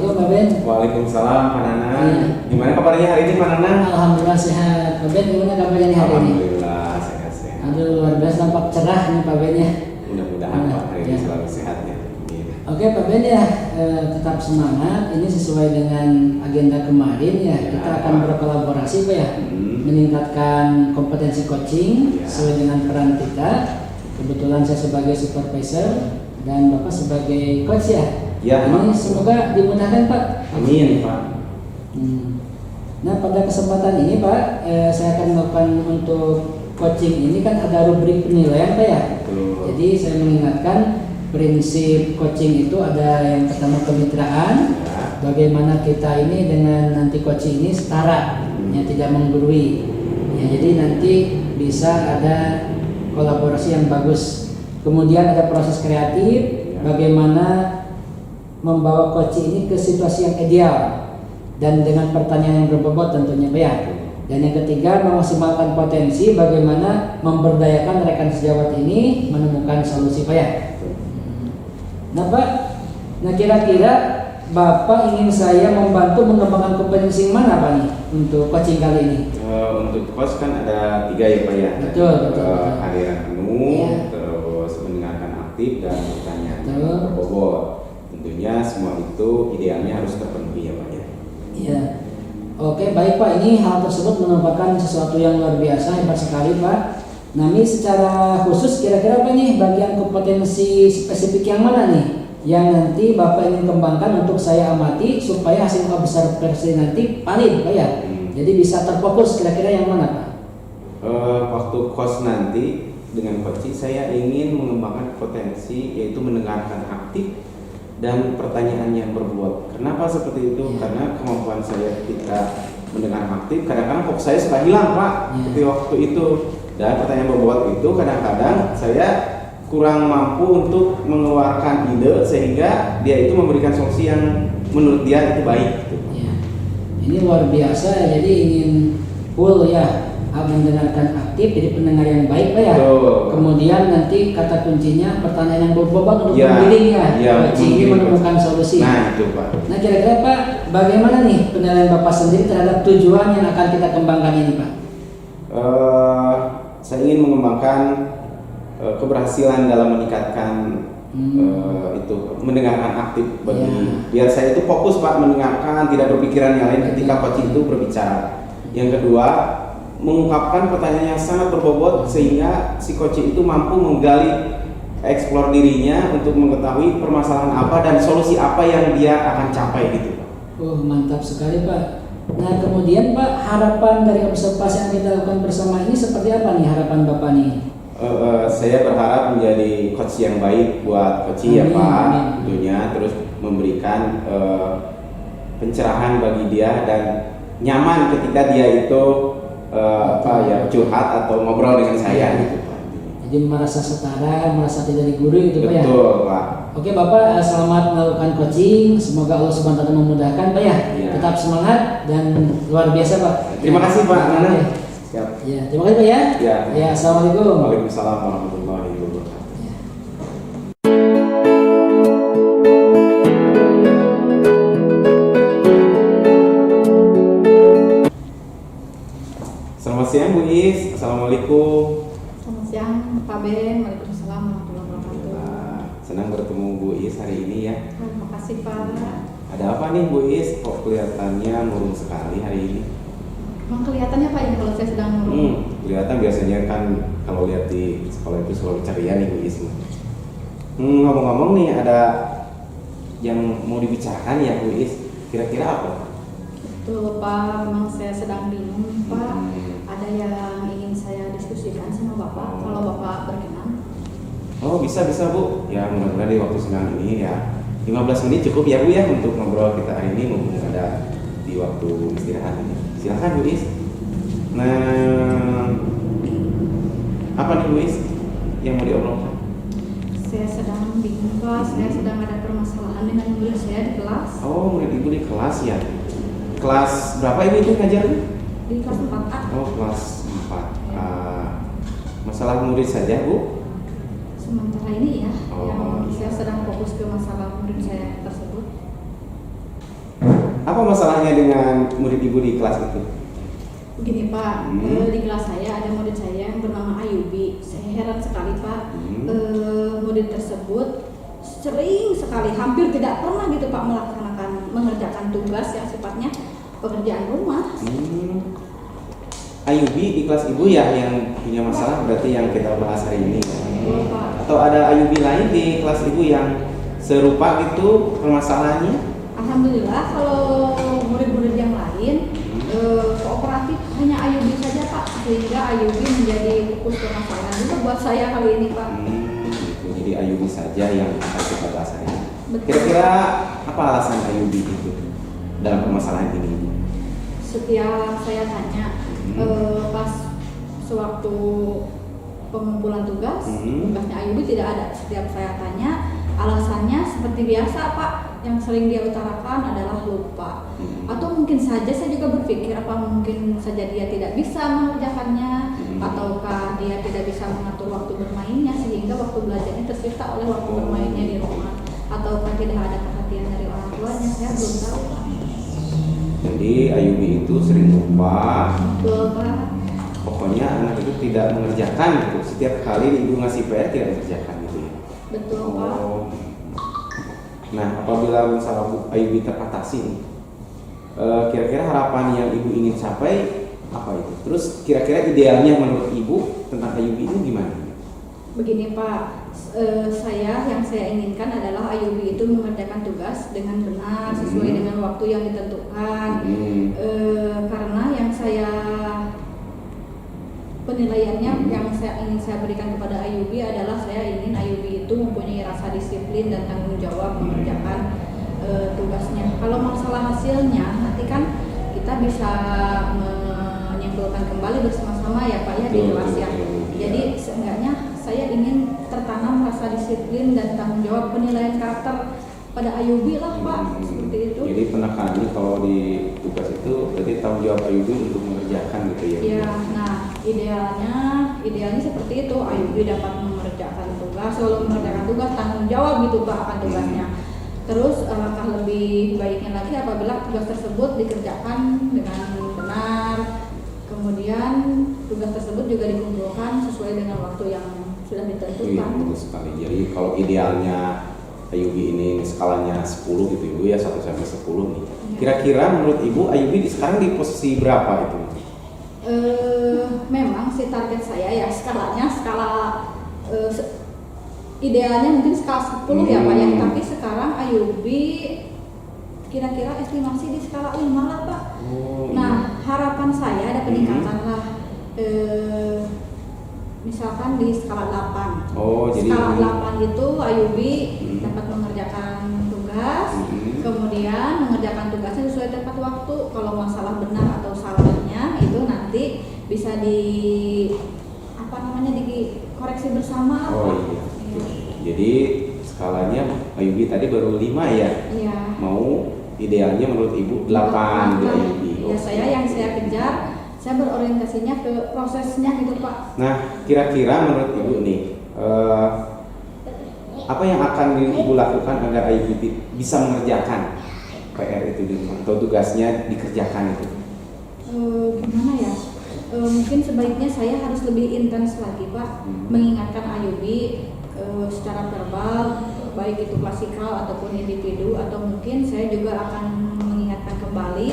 Assalamualaikum Pak Ben. Waalaikumsalam Pak Nana. Iya. Gimana kabarnya hari ini Pak Nana? Alhamdulillah sehat. Pak Ben gimana kabarnya nih hari ini? Alhamdulillah sehat-sehat. Aduh luar biasa tampak cerah nih Pak Ben ya. Mudah-mudahan Pak hari ini Ya. selalu sehatnya. Amin. Oke Pak Ben ya, tetap semangat. Ini sesuai dengan agenda kemarin ya. Ya, Kita akan Pak. berkolaborasi Pak ya. Hmm. Meningkatkan kompetensi coaching Ya. sesuai dengan peran kita. Kebetulan saya sebagai supervisor dan Bapak sebagai coach ya. Ya, Ini Pak. semoga dimudahkan Pak. Amin Pak. Nah pada kesempatan ini Pak, saya akan melakukan untuk coaching ini kan ada rubrik penilaian Pak ya. Betul. Jadi saya mengingatkan prinsip coaching itu ada yang pertama kemitraan, Ya. bagaimana kita ini dengan nanti coaching ini setara, ya tidak menggurui. Ya, jadi nanti bisa ada kolaborasi yang bagus. Kemudian ada proses kreatif, Ya. bagaimana membawa coaching ini ke situasi yang ideal dan dengan pertanyaan yang berbobot tentunya Pak ya. Dan yang ketiga memaksimalkan potensi bagaimana memberdayakan rekan sejawat ini menemukan solusi Pak ya. Nah Pak, nah kira-kira Bapak ingin saya membantu mengembangkan kompetensi mana Pak nih untuk coaching kali ini? Untuk coach kan ada 3 ya Pak ya. Betul, betul. Harian penuh, Iya. terus mendengarkan aktif dan pertanyaan yang Betul. berbobot. Tentunya semua itu idealnya harus terpenuhi ya Pak ya. Iya. Oke baik Pak, ini hal tersebut merupakan sesuatu yang luar biasa, hebat sekali Pak. Nah ini secara khusus kira-kira apa nih bagian kompetensi spesifik yang mana nih yang nanti Bapak ingin kembangkan untuk saya amati supaya hasil observasi nanti valid Pak ya. Jadi bisa terfokus kira-kira yang mana Pak? Waktu coach nanti dengan coaching saya ingin mengembangkan potensi yaitu mendengarkan aktif dan pertanyaan yang berbobot. Kenapa seperti itu? Karena kemampuan saya ketika mendengar aktif kadang-kadang fokus saya suka hilang Pak di waktu itu. Dan pertanyaan berbobot itu kadang-kadang saya kurang mampu untuk mengeluarkan ide sehingga dia itu memberikan solusi yang menurut dia itu baik gitu. Ya. Ini luar biasa, jadi ingin full ya mendengarkan aktif, jadi pendengar yang baik Pak ya. Betul. Kemudian nanti kata kuncinya pertanyaan yang berbobot untuk Ya, membimbing ya, ya, coaching ini membimbing. menemukan solusi. Nah itu Pak. Nah kira-kira Pak, bagaimana nih penilaian Bapak sendiri terhadap tujuan yang akan kita kembangkan ini Pak? Saya ingin mengembangkan keberhasilan dalam meningkatkan itu mendengarkan aktif bagi biar saya itu fokus Pak mendengarkan, tidak berpikiran yang lain ketika coaching itu berbicara. Yang kedua, mengungkapkan pertanyaan yang sangat berbobot sehingga si coaching itu mampu menggali eksplor dirinya untuk mengetahui permasalahan apa dan solusi apa yang dia akan capai gitu Pak. Mantap sekali Pak. Nah kemudian Pak, harapan dari observasi yang kita lakukan bersama ini seperti apa nih harapan Bapak nih? Saya berharap menjadi coach yang baik buat coaching ya Amin, Pak, amin. tentunya terus memberikan pencerahan bagi dia dan nyaman ketika dia itu curhat atau ngobrol dengan saya gitu Pak. Jadi merasa setara, merasa tidak digurui gitu Pak ya? Betul Pak. Oke Bapak, selamat melakukan coaching. Semoga Allah Subhanahu wa taala memudahkan Pak ya. Iya. Tetap semangat dan luar biasa Pak. Terima kasih Pak Nana. Oke. Siap. Ya, terima kasih Pak ya. Ya. Ya, assalamualaikum. Waalaikumsalam warahmatullahi wabarakatuh. Selamat siang Bu Is. Assalamualaikum. Selamat siang Pak Ben, Waalaikumsalam warahmatullahi wabarakatuh. Senang bertemu Bu Is hari ini ya. Terima kasih Pak. Ada apa nih Bu Is? Kok kelihatannya murung sekali hari ini? Emang kelihatannya Pak ya kalau saya sedang murung. Kelihatan biasanya kan kalau lihat di sekolah itu selalu ceria nih Bu Is. Ngomong-ngomong nih ada yang mau dibicarakan ya Bu Is. Kira-kira apa? Betul Pak, memang saya sedang bingung nih, Pak. Hmm. Ada yang ingin saya diskusikan sama Bapak, kalau Bapak berkenan. Oh bisa Bu. Ya mudah-mudahan di waktu senang ini ya 15 menit cukup ya Bu ya untuk ngobrol kita hari ini mumpung ada di waktu istirahat ini. Silakan Bu Is. Nah, apa nih Bu Is yang mau diobrolkan? Saya sedang bingung Pak, saya sedang ada permasalahan dengan murid saya di kelas. Oh murid Ibu di kelas ya. Kelas berapa ini tuh ngajarnya? Di kelas 4A. Oh kelas 4. Masalah murid saja Bu? Sementara ini ya, Oh, yang iya. saya sedang fokus ke masalah murid saya tersebut. Apa masalahnya dengan murid ibu di kelas itu? Begini Pak, di kelas saya ada murid saya yang bernama Ayubi. Saya heran sekali Pak, murid tersebut sering sekali, hampir tidak pernah gitu Pak mengerjakan tugas yang sifatnya pekerjaan rumah. Ayubi di kelas ibu ya yang punya masalah berarti yang kita bahas hari ini. Pak. Atau ada Ayubi lain di kelas ibu yang serupa gitu permasalahannya? Alhamdulillah kalau murid-murid yang lain kooperatif, hanya Ayubi saja Pak, sehingga Ayubi menjadi fokus permasalahan juga buat saya kali ini Pak. Gitu. Jadi Ayubi saja yang akan kita bahas hari ini. Betul. Kira-kira apa alasan Ayubi itu dalam permasalahan ini? Setiap saya tanya pas sewaktu pengumpulan tugasnya Ayubi tidak ada. Setiap saya tanya, alasannya seperti biasa Pak, yang sering dia utarakan adalah lupa. Atau mungkin saja saya juga berpikir apa mungkin saja dia tidak bisa mengerjakannya, ataukah dia tidak bisa mengatur waktu bermainnya sehingga waktu belajarnya tersita oleh waktu bermainnya di rumah, ataukah tidak ada perhatian dari orang tuanya, saya belum tahu Pak. Jadi Ayubi itu sering lupa. Betul Pak. Pokoknya anak itu tidak mengerjakan gitu. Setiap kali ibu ngasih PR tidak mengerjakan gitu ya. Betul Pak. Nah, apabila masalah Ayubi teratasi nih, kira-kira harapan yang ibu ingin capai apa itu? Terus kira-kira idealnya menurut ibu tentang Ayubi itu gimana? Begini Pak, yang saya inginkan adalah Ayubi itu mengerjakan tugas dengan benar sesuai dengan waktu yang ditentukan. Karena yang saya penilaiannya yang ingin saya berikan kepada Ayubi adalah saya ingin Ayubi itu mempunyai rasa disiplin dan tanggung jawab mengerjakan tugasnya. Kalau masalah hasilnya nanti kan kita bisa menyimpulkan kembali bersama-sama ya Pak ya di kelas ya. Jadi seenggaknya saya ingin tertanam rasa disiplin dan tanggung jawab penilaian karakter pada Ayubi lah Pak, seperti itu. Jadi penekanannya kalau di tugas itu berarti tanggung jawab Ayubi untuk mengerjakan gitu ya? Iya, nah idealnya seperti itu, Ayubi dapat mengerjakan tugas, kalau mengerjakan tugas tanggung jawab gitu Pak akan tugasnya. Terus alangkah lebih baiknya lagi apabila tugas tersebut dikerjakan dengan benar, kemudian tugas tersebut juga dikumpulkan sesuai dengan waktu yang sudah ditentukan. Iya, betul sekali. Jadi kalau idealnya Ayubi ini skalanya 10 gitu Ibu ya, 1 sampai 10 nih. Kira-kira menurut Ibu Ayubi sekarang di posisi berapa itu? Memang si target saya ya skalanya idealnya mungkin skala 10 ya Pak ya, tapi sekarang Ayubi kira-kira estimasi di skala 5 lah Pak. Nah, harapan saya ada peningkatan lah. Misalkan di skala 8. Jadi skala 8 itu Ayubi dapat mengerjakan tugas, kemudian mengerjakan tugasnya sesuai tepat waktu. Kalau masalah benar atau salahnya itu nanti bisa dikoreksi bersama. Iya. Jadi skalanya Ayubi tadi baru 5 ya? Iya. Mau idealnya menurut Ibu 8 di Ayubi. Ya yang saya kejar, saya berorientasinya ke prosesnya gitu Pak. Nah, kira-kira menurut Ibu nih, apa yang akan Ibu lakukan agar Ayubi bisa mengerjakan PR itu di rumah atau tugasnya dikerjakan itu? Gimana ya? Mungkin sebaiknya saya harus lebih intens lagi Pak, mengingatkan Ayubi secara verbal, baik itu klasikal ataupun individu, atau mungkin saya juga akan mengingatkan kembali,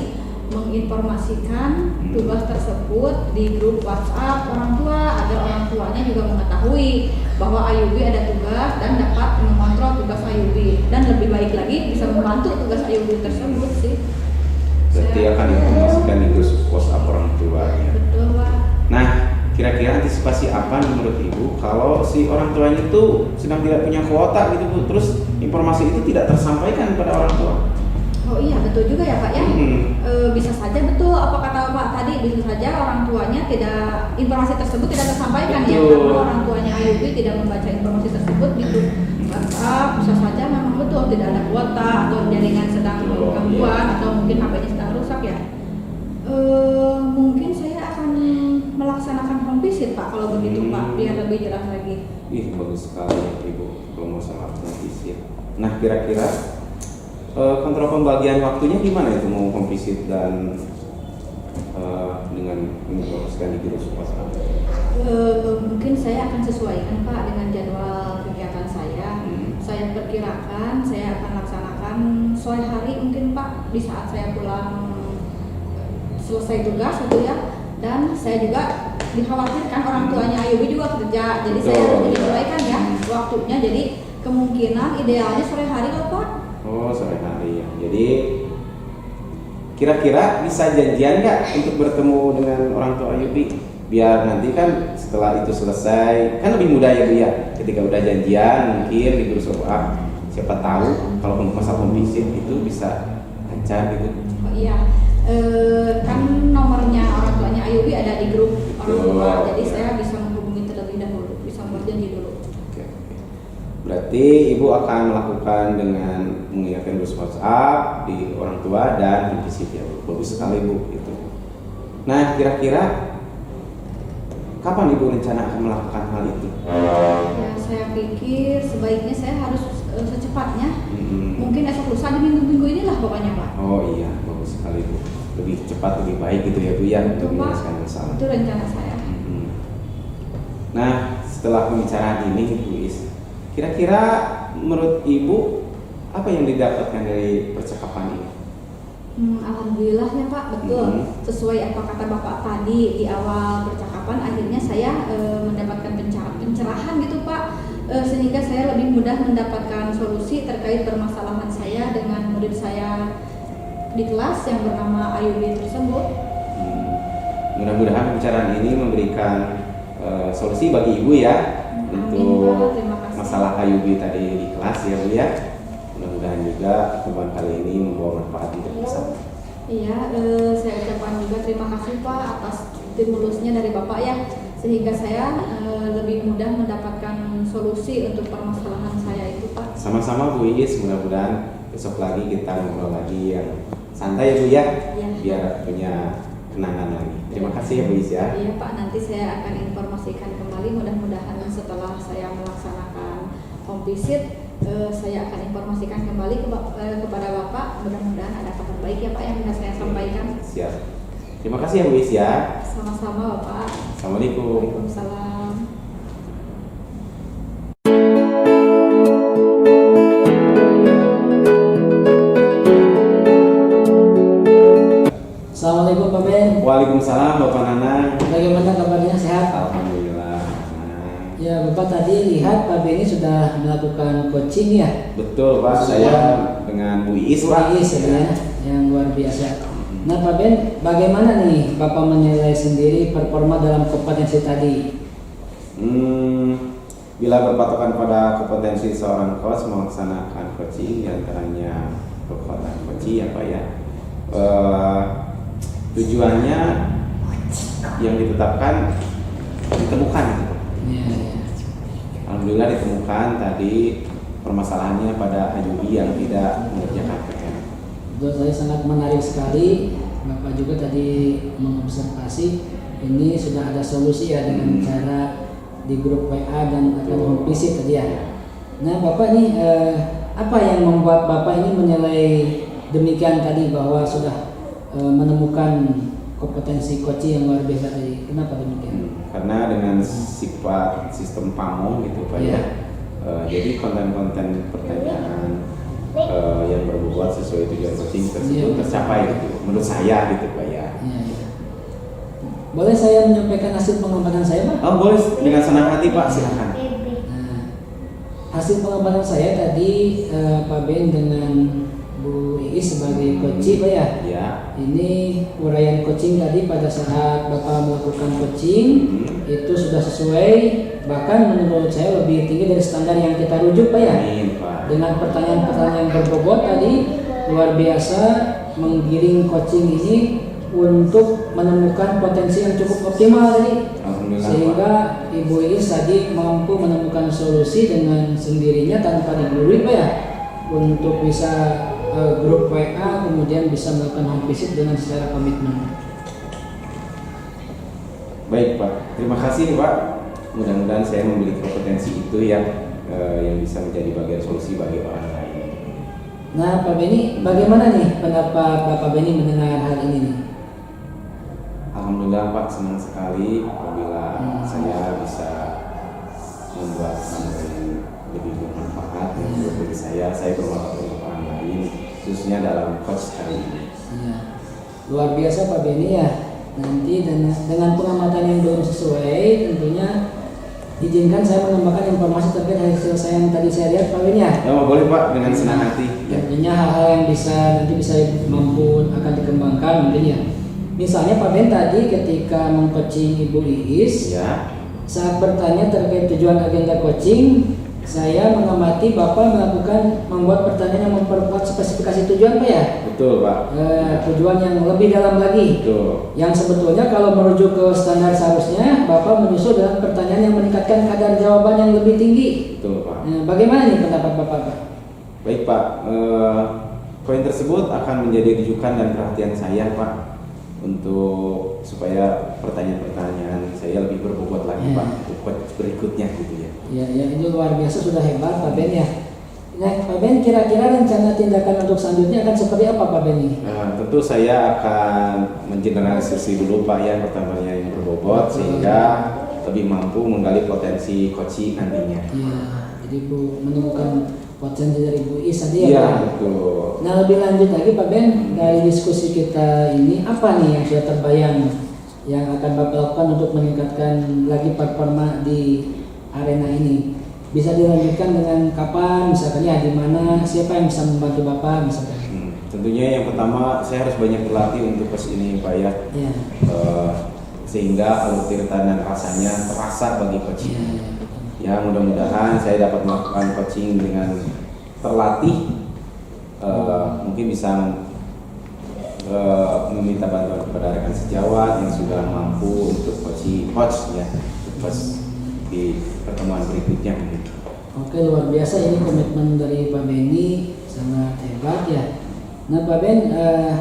menginformasikan tugas tersebut di grup WhatsApp orang tua agar orang tuanya juga mengetahui bahwa Ayubi ada tugas dan dapat mengontrol tugas Ayubi, dan lebih baik lagi bisa membantu tugas Ayubi tersebut sih. Berarti akan diinformasikan di grup WhatsApp orang tuanya. Betul Pak. Nah, kira-kira antisipasi apa menurut Ibu kalau si orang tuanya itu sedang tidak punya kuota gitu Bu, terus informasi itu tidak tersampaikan pada orang tua? Oh iya, betul juga ya Pak ya. Bisa saja betul apa kata Pak tadi, bisa saja orang tuanya informasi tersebut tidak tersampaikan ya, karena orang tuanya Ayubi tidak membaca informasi tersebut di grup WhatsApp. Bisa saja memang betul tidak ada kuota atau jaringan sedang gangguan atau mungkin HP-nya sedang rusak ya. Mungkin saya akan melaksanakan home visit Pak kalau begitu Pak, biar lebih jelas lagi. Bagus sekali Ibu kalau masalah home visit. Nah, kira-kira kontrol pembagian waktunya gimana itu mau home visit dan dengan meneruskan di guru swasta? Mungkin saya akan sesuaikan Pak dengan jadwal kegiatan saya. Saya perkirakan saya akan laksanakan sore hari mungkin Pak, di saat saya pulang selesai tugas gitu ya. Dan saya juga dikhawatirkan orang tuanya Ayubi juga kerja, jadi saya harus menyesuaikan ya waktunya. Jadi kemungkinan idealnya sore hari loh Pak. Oh, sore hari ya. Jadi kira-kira bisa janjian nggak untuk bertemu dengan orang tua Ayubi? Biar nanti kan setelah itu selesai, kan lebih mudah ya Bu ya. Ketika udah janjian mungkin di guru swasta, siapa tahu kalau untuk masalah home visit itu bisa lancar gitu. Oh iya, kan nomornya orang tuanya Ayubi ada di grup orang tua, jadi saya bisa menghubungi terlebih dahulu, bisa membuat janji dulu. Oke. Berarti Ibu akan melakukan dengan mengingatkan guru WhatsApp di orang tua dan home visit ya Bu. Bagus sekali Bu itu. Nah, kira-kira kapan Ibu rencana akan melakukan hal itu? Ya, saya pikir sebaiknya saya harus secepatnya. Mungkin esok lusa di minggu-minggu inilah pokoknya Pak. Oh iya, bagus sekali Bu. Lebih cepat lebih baik gitu ya Bu ya untuk menyelesaikan masalah. Itu rencana saya. Nah, setelah pembicaraan ini Bu Is, kira-kira menurut Ibu apa yang didapatkan dari percakapan ini? Alhamdulillah ya Pak, betul. Sesuai apa kata Bapak tadi di awal percakapan, akhirnya saya mendapatkan pencerahan gitu Pak, sehingga saya lebih mudah mendapatkan solusi terkait permasalahan saya dengan murid saya di kelas yang bernama Ayubi tersebut. Mudah-mudahan pembicaraan ini memberikan solusi bagi Ibu ya. Amin, untuk Pak. Terima kasih. masalah Ayubi tadi di kelas ya Bu ya. Mudah-mudahan juga pertemuan kali ini membawa manfaat untuk kita. Iya, saya ucapkan juga terima kasih Pak atas stimulusnya dari Bapak ya, sehingga saya lebih mudah mendapatkan solusi untuk permasalahan saya itu Pak. Sama-sama Bu Iis, mudah-mudahan besok lagi kita ngobrol lagi yang santai ya Bu ya, Iya. biar punya kenangan lagi. Terima kasih ya Bu Iis ya. Iya Pak, nanti saya akan informasikan kembali, mudah-mudahan setelah saya melaksanakan home visit, saya akan informasikan kembali kepada Bapak. Mudah-mudahan ada kabar baik ya Pak yang bisa saya sampaikan. Siap. Terima kasih ya Bu Iis ya. Sama-sama Bapak. Assalamualaikum. Waalaikumsalam. Assalamualaikum Pak Ben. Waalaikumsalam Bapak Nanang. Bagaimana kabarnya, sehat? Alhamdulillah. Ya Bapak tadi lihat Pak Ben ini sudah melakukan coaching ya. Betul Pak, saya dengan Bu Iis Pak. Bu Iis ya, yang luar biasa. Nah Pak Ben, bagaimana nih Bapak menilai sendiri performa dalam kompetensi tadi? Bila berpatokan pada kompetensi seorang coach melaksanakan coaching, diantaranya kekuatan coaching apa ya, tujuannya yang ditetapkan ditemukan gitu. Ya. Alhamdulillah ditemukan tadi permasalahannya pada Ayubi yang tidak mengerjakan PR. Menurut saya sangat menarik sekali. Bapak juga tadi mengobservasi ini sudah ada solusi ya dengan cara di grup WA dan akan home visit tadi ya. Nah Bapak nih apa yang membuat Bapak ini menilai demikian tadi bahwa sudah menemukan kompetensi coaching yang luar biasa tadi? Kenapa demikian? Karena dengan sifat sistem PAMO gitu Pak ya. Jadi konten-konten pertanyaan yang berbobot sesuai tujuan coaching tersebut tercapai gitu. Menurut saya gitu Pak ya. Ya. Boleh saya menyampaikan hasil pengamatan saya Pak? Oh boleh, dengan senang hati Pak, silakan. Nah, hasil pengamatan saya tadi Pak Ben dengan Bu Iis sebagai coaching Pak ya. Ya. Ini uraian coaching tadi pada saat Bapak melakukan coaching itu sudah sesuai, bahkan menurut saya lebih tinggi dari standar yang kita rujuk Pak ya. Amin Pak. Dengan pertanyaan-pertanyaan yang berbobot tadi luar biasa menggiring coaching ini untuk menemukan potensi yang cukup optimal tadi. Alhamdulillah, Sehingga Ibu Iis tadi mampu menemukan solusi dengan sendirinya tanpa digurui Pak ya, untuk bisa grup WA kemudian bisa melakukan home visit dengan secara komitmen. Baik Pak, terima kasih Pak. Mudah-mudahan saya memiliki kompetensi itu yang bisa menjadi bagian solusi bagi orang lain. Nah, Pak Beni, bagaimana nih pendapat Bapak Beni mendengar hal ini nih? Alhamdulillah Pak, senang sekali apabila saya bisa membuat hal yang lebih bermanfaat dan juga bagi saya bermanfaat untuk orang lain, khususnya dalam coach hari ini. Iya. Luar biasa Pak Beni ya. Nanti dengan pengamatan yang belum sesuai, tentunya izinkan saya menambahkan informasi terkait hasil saya yang tadi saya lihat Pak Beni ya. Ya, boleh Pak, dengan senang hati. Ya. Tentunya hal-hal yang nanti bisa mampu akan dikembangkan mungkin ya. Misalnya Pak Ben tadi ketika meng-coaching Ibu Iis, Ya. saat bertanya terkait tujuan agenda coaching, saya mengamati Bapak membuat pertanyaan yang memperkuat spesifikasi tujuan Pak ya. Betul Pak. Tujuan yang lebih dalam lagi. Betul. Yang sebetulnya kalau merujuk ke standar seharusnya Bapak menyusul dengan pertanyaan yang meningkatkan kadar jawaban yang lebih tinggi. Betul Pak. Bagaimana nih pendapat Bapak Pak? Baik Pak, poin tersebut akan menjadi rujukan dan perhatian saya Pak, untuk supaya pertanyaan-pertanyaan saya lebih berbobot lagi Ya. Pak untuk coach berikutnya gitu ya. Ya, ini luar biasa, sudah hebat Pak Ben ya. Nah Pak Ben, kira-kira rencana tindakan untuk selanjutnya akan seperti apa Pak Ben ini? Tentu saya akan mengeneralisasi dulu Pak ya pertamanya yang berbobot sehingga lebih mampu menggali potensi coaching nantinya. Ya, jadi Bu menemukan potensi dari Bu Is tadi ya Iya Pak? betul. Nah lebih lanjut lagi Pak Ben, dari diskusi kita ini apa nih yang sudah terbayang yang akan Bapak lakukan untuk meningkatkan lagi performa di arena ini? Bisa dilanjutkan dengan kapan, misalkan ya di mana, siapa yang bisa membantu Bapak misalkan? Tentunya yang pertama saya harus banyak berlatih untuk coach ini Pak ya. Ya. Sehingga alur tirta dan rasanya terasa bagi coach. Ya, ya. Ya mudah-mudahan saya dapat melakukan coaching dengan terlatih, mungkin bisa meminta bantuan kepada rekan sejawat yang sudah mampu untuk coach ya, coach di pertemuan berikutnya gitu. Oke, luar biasa, ini komitmen dari Pak Beni sangat hebat ya. Nah Pak Ben,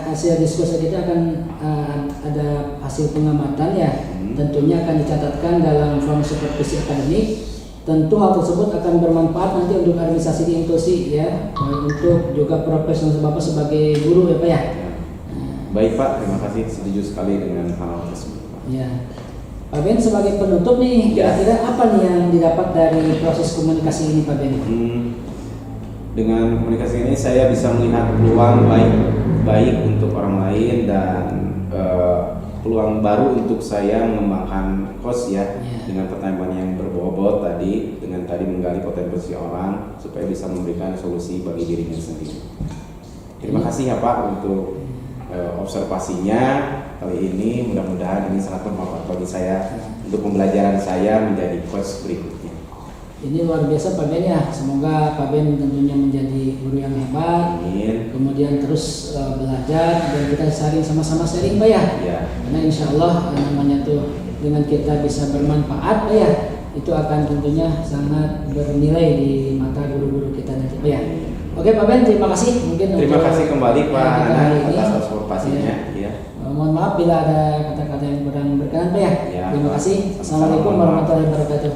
hasil diskusi kita akan ada hasil pengamatan ya, tentunya akan dicatatkan dalam form supervisi akademik. Tentu hal tersebut akan bermanfaat nanti untuk administrasi di Intusi ya, untuk juga profesional Bapak sebagai guru ya Pak ya. Baik Pak, terima kasih, setuju sekali dengan hal tersebut Pak. Ya. Pak Ben, sebagai penutup nih, Ya. kira-kira apa nih yang didapat dari proses komunikasi ini Pak Ben? Dengan komunikasi ini saya bisa melihat peluang baik untuk orang lain dan peluang baru untuk saya mengembangkan coach ya, dengan pertanyaan yang berbobot tadi, dengan tadi menggali potensi orang supaya bisa memberikan solusi bagi dirinya sendiri. Terima kasih ya Pak untuk observasinya kali ini, mudah-mudahan ini sangat bermanfaat bagi saya untuk pembelajaran saya menjadi coach berikutnya. Ini luar biasa Pak Ben ya, semoga Pak Ben tentunya menjadi guru yang hebat. Amin. Kemudian terus belajar dan kita sama-sama sharing Pak ya. Ya. Karena insya Allah namanya tuh dengan kita bisa bermanfaat Pak ya, itu akan tentunya sangat bernilai di mata guru-guru kita nanti Pak ya. Oke Pak Ben, terima kasih mungkin. Terima kasih kembali Pak kita Nana hari ini. atas observasinya. Ya. Mohon maaf bila ada kata-kata yang kurang berkenan Pak ya. Ya. Terima kasih. Assalamualaikum warahmatullahi wabarakatuh.